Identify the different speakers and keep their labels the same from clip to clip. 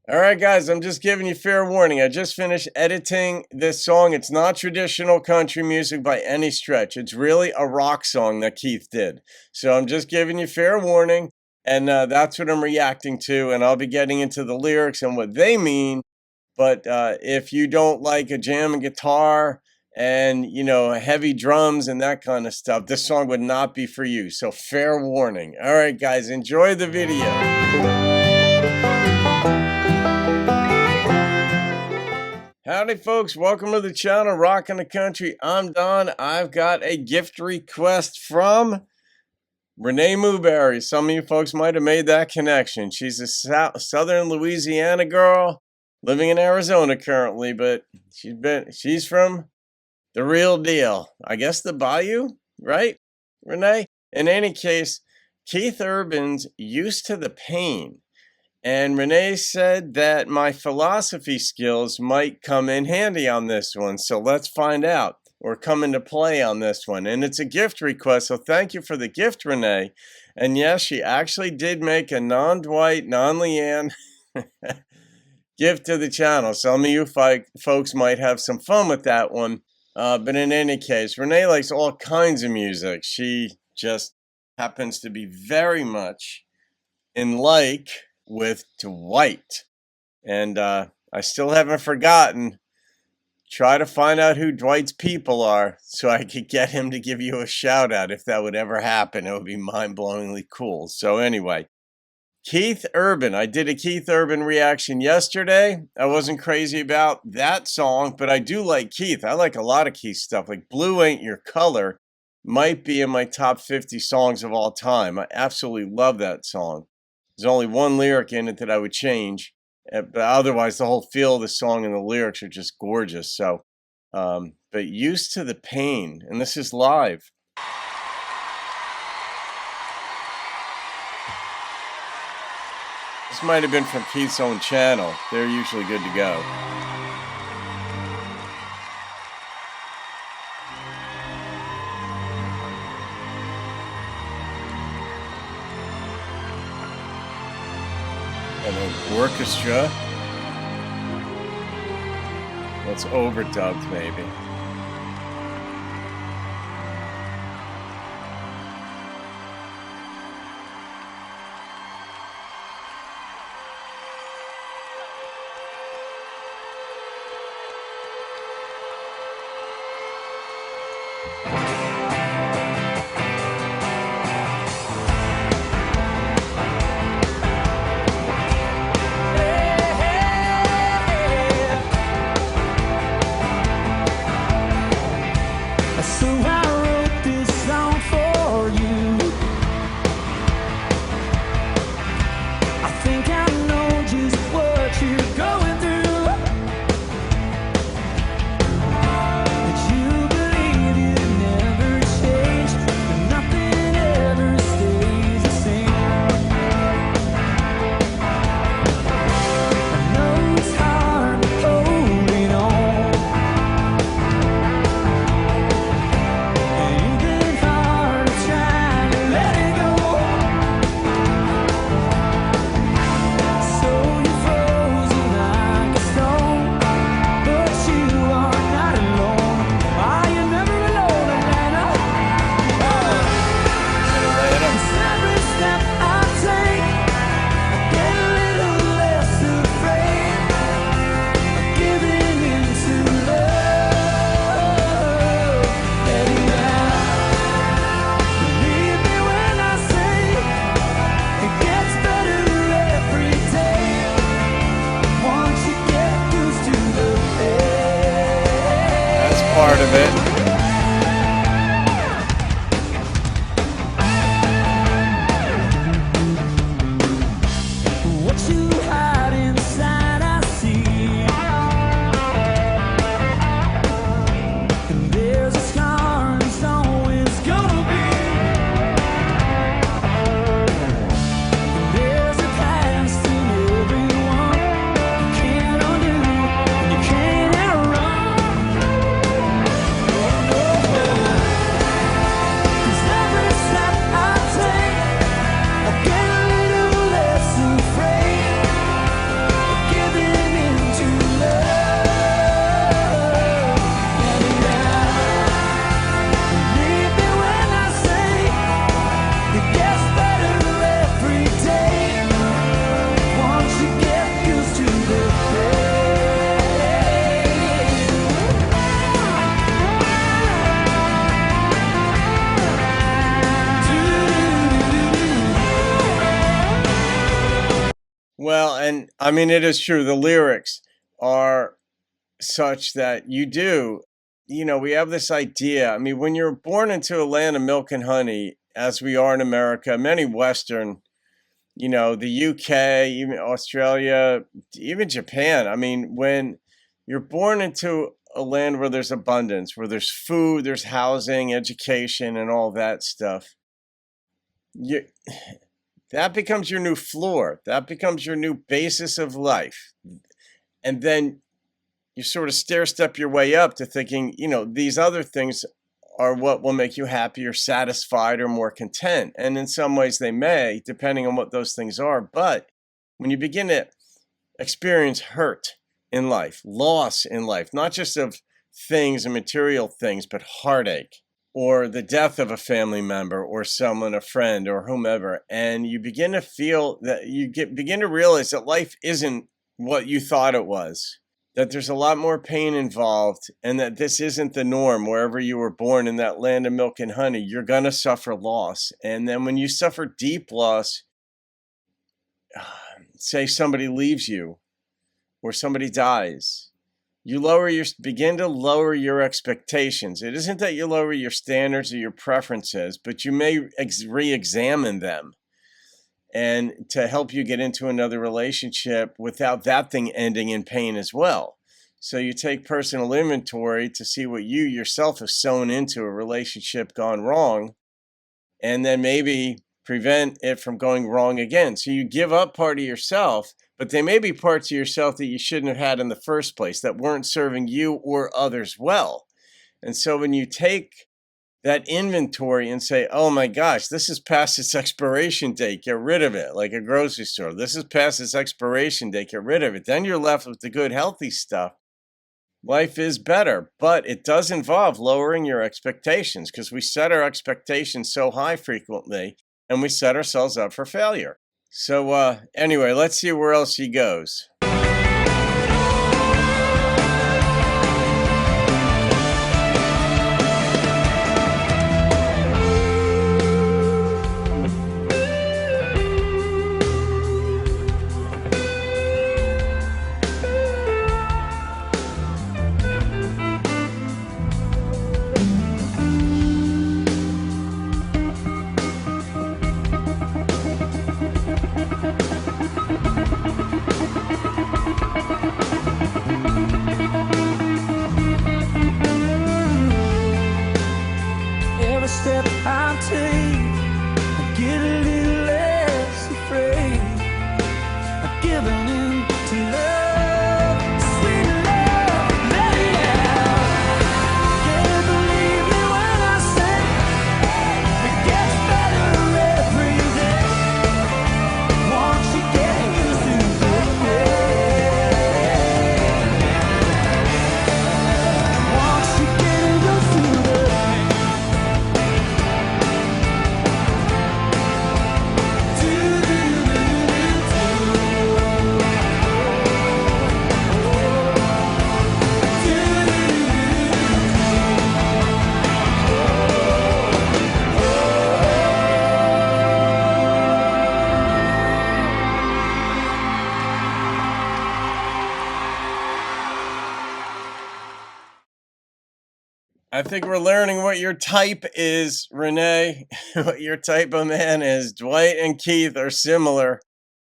Speaker 1: All right, guys, I'm just giving you fair warning. I just finished editing this song. It's not traditional country music by any stretch. It's really a rock song that Keith did. So I'm just giving you fair warning, and that's what I'm reacting to. And I'll be getting into the lyrics and what they mean. But if you don't like a jamming guitar and, heavy drums and that kind of stuff, this song would not be for you. So fair warning. All right, guys, enjoy the video. Howdy, folks. Welcome to the channel, Rockin' the Country. I'm Don. I've got a gift request from Renee Mooberry. Some of you folks might have made that connection. She's a southern Louisiana girl living in Arizona currently, but she's from the real deal. I guess the Bayou, right, Renee? In any case, Keith Urban's Used to the Pain. And Renee said that my philosophy skills might come in handy on this one. So let's find out, or come into play on this one. And it's a gift request, so thank you for the gift, Renee. And yes, she actually did make a non-Dwight, non-Leanne gift to the channel. Some of you folks might have some fun with that one. But in any case, Renee likes all kinds of music. She just happens to be very much in like with Dwight, and I still haven't forgotten. Try to find out who Dwight's people are so I could get him to give you a shout out. If that would ever happen, it would be mind-blowingly cool. So anyway, Keith Urban. I did a Keith Urban reaction yesterday. I wasn't crazy about that song, but I do like Keith. I like a lot of Keith stuff, like Blue Ain't Your Color might be in my top 50 songs of all time. I absolutely love that song. There's only one lyric in it that I would change, but otherwise the whole feel of the song and the lyrics are just gorgeous. So, but Used to the Pain, and this is live. This might have been from Keith's own channel. They're usually good to go. And an orchestra. That's overdubbed, maybe.
Speaker 2: So I wrote this song for you. I think I know just what you're going through. But you believe you never change, and nothing ever stays the same. I know it's hard holding on.
Speaker 1: Part of it.
Speaker 2: What you hide inside, I see. And there's a scar, and it's always gonna be. And there's a past in everyone you can't undo, and you can't outrun.
Speaker 1: I mean, it is true. The lyrics are such that you do, we have this idea. I mean, when you're born into a land of milk and honey, as we are in America, many Western, the UK, even Australia, even Japan. I mean, when you're born into a land where there's abundance, where there's food, there's housing, education, and all that stuff, you, that becomes your new floor. That becomes your new basis of life. And then you sort of stair step your way up to thinking, these other things are what will make you happier, satisfied, or more content. And in some ways they may, depending on what those things are. But when you begin to experience hurt in life, loss in life, not just of things and material things, but heartache or the death of a family member or someone, a friend or whomever, and you begin to feel that begin to realize that life isn't what you thought it was, that there's a lot more pain involved, and that this isn't the norm. Wherever you were born in that land of milk and honey, you're going to suffer loss. And then when you suffer deep loss, say somebody leaves you or somebody dies, you begin to lower your expectations. It isn't that you lower your standards or your preferences, but you may re-examine them, and to help you get into another relationship without that thing ending in pain as well. So you take personal inventory to see what you yourself have sown into a relationship gone wrong, and then maybe prevent it from going wrong again. So you give up part of yourself, but they may be parts of yourself that you shouldn't have had in the first place, that weren't serving you or others well. And so when you take that inventory and say, oh my gosh, this is past its expiration date, get rid of it, like a grocery store. This is past its expiration date, get rid of it. Then you're left with the good, healthy stuff. Life is better, but it does involve lowering your expectations, because we set our expectations so high frequently, and we set ourselves up for failure. So anyway, let's see where else he goes.
Speaker 2: Every step I take, I get a little less afraid. I've given in to love, sweet love, let it out. Can you believe me when I say it gets better every day? Once you get used to the pain, once you get used to the pain.
Speaker 1: I think we're learning what your type is, Renee. What your type of man is. Dwight and Keith are similar,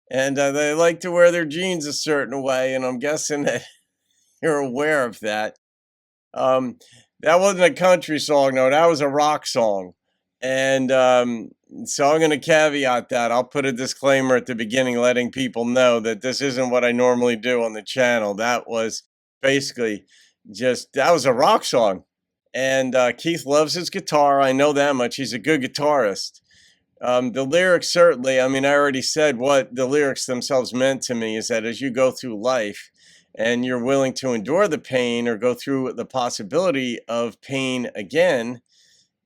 Speaker 1: and they like to wear their jeans a certain way, and I'm guessing that you're aware of that. That wasn't a country song, no, that was a rock song. And so I'm going to caveat that. I'll put a disclaimer at the beginning letting people know that this isn't what I normally do on the channel. That was basically that was a rock song. And Keith loves his guitar. I know that much. He's a good guitarist. The lyrics, certainly, I mean, I already said what the lyrics themselves meant to me is that as you go through life and you're willing to endure the pain or go through the possibility of pain again,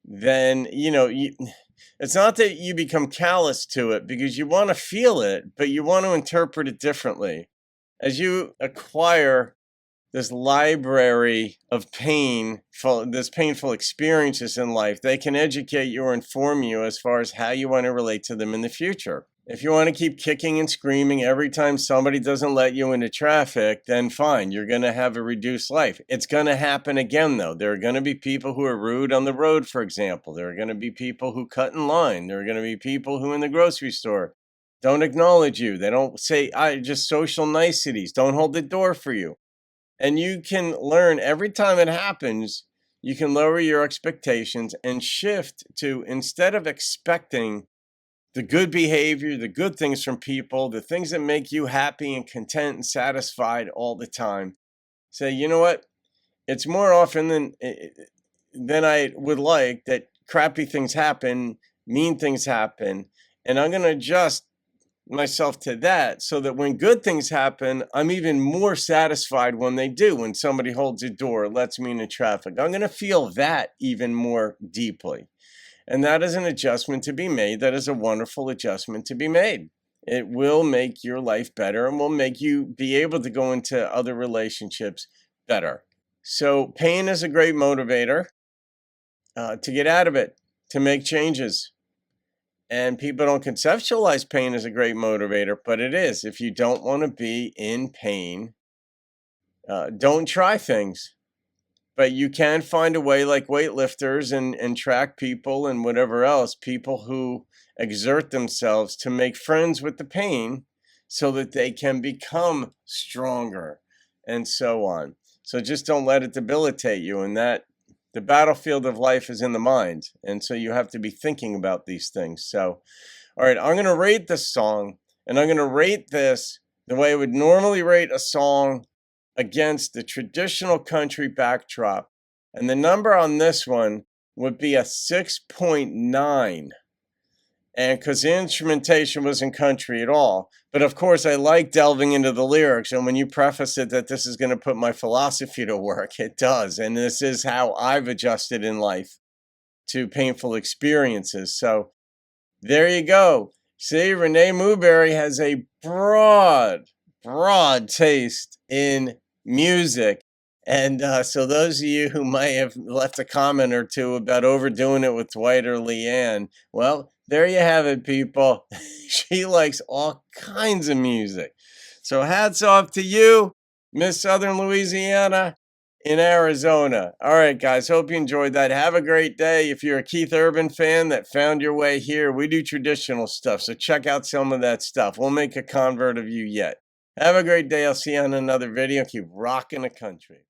Speaker 1: then, it's not that you become callous to it, because you want to feel it, but you want to interpret it differently. As you acquire this library of this painful experiences in life, they can educate you or inform you as far as how you want to relate to them in the future. If you want to keep kicking and screaming every time somebody doesn't let you into traffic, then fine, you're going to have a reduced life. It's going to happen again, though. There are going to be people who are rude on the road, for example. There are going to be people who cut in line. There are going to be people who in the grocery store don't acknowledge you. They don't say, just social niceties. Don't hold the door for you. And you can learn every time it happens, you can lower your expectations and shift to, instead of expecting the good behavior, the good things from people, the things that make you happy and content and satisfied all the time. Say, you know what? It's more often than I would like that crappy things happen, mean things happen, and I'm going to adjust myself to that so that when good things happen, I'm even more satisfied when they do. When somebody holds a door, lets me into traffic, I'm going to feel that even more deeply. And that is an adjustment to be made. That is a wonderful adjustment to be made. It will make your life better and will make you be able to go into other relationships better. So pain is a great motivator to get out of it, to make changes. And people don't conceptualize pain as a great motivator, but it is. If you don't want to be in pain, don't try things. But you can find a way, like weightlifters and track people and whatever else, people who exert themselves to make friends with the pain so that they can become stronger and so on. So just don't let it debilitate you. And that the battlefield of life is in the mind. And so you have to be thinking about these things. So, all right, I'm going to rate this song, and I'm going to rate this the way I would normally rate a song against the traditional country backdrop. And the number on this one would be a 6.9. And because the instrumentation wasn't country at all. But of course, I like delving into the lyrics. And when you preface it that this is going to put my philosophy to work, it does. And this is how I've adjusted in life to painful experiences. So there you go. See, Renee Newberry has a broad taste in music. And so those of you who might have left a comment or two about overdoing it with Dwight or Leanne, well, there you have it, people. She likes all kinds of music. So hats off to you, Miss Southern Louisiana in Arizona. All right, guys, hope you enjoyed that. Have a great day. If you're a Keith Urban fan that found your way here, we do traditional stuff, so check out some of that stuff. We'll make a convert of you yet. Have a great day. I'll see you on another video. Keep rocking the country.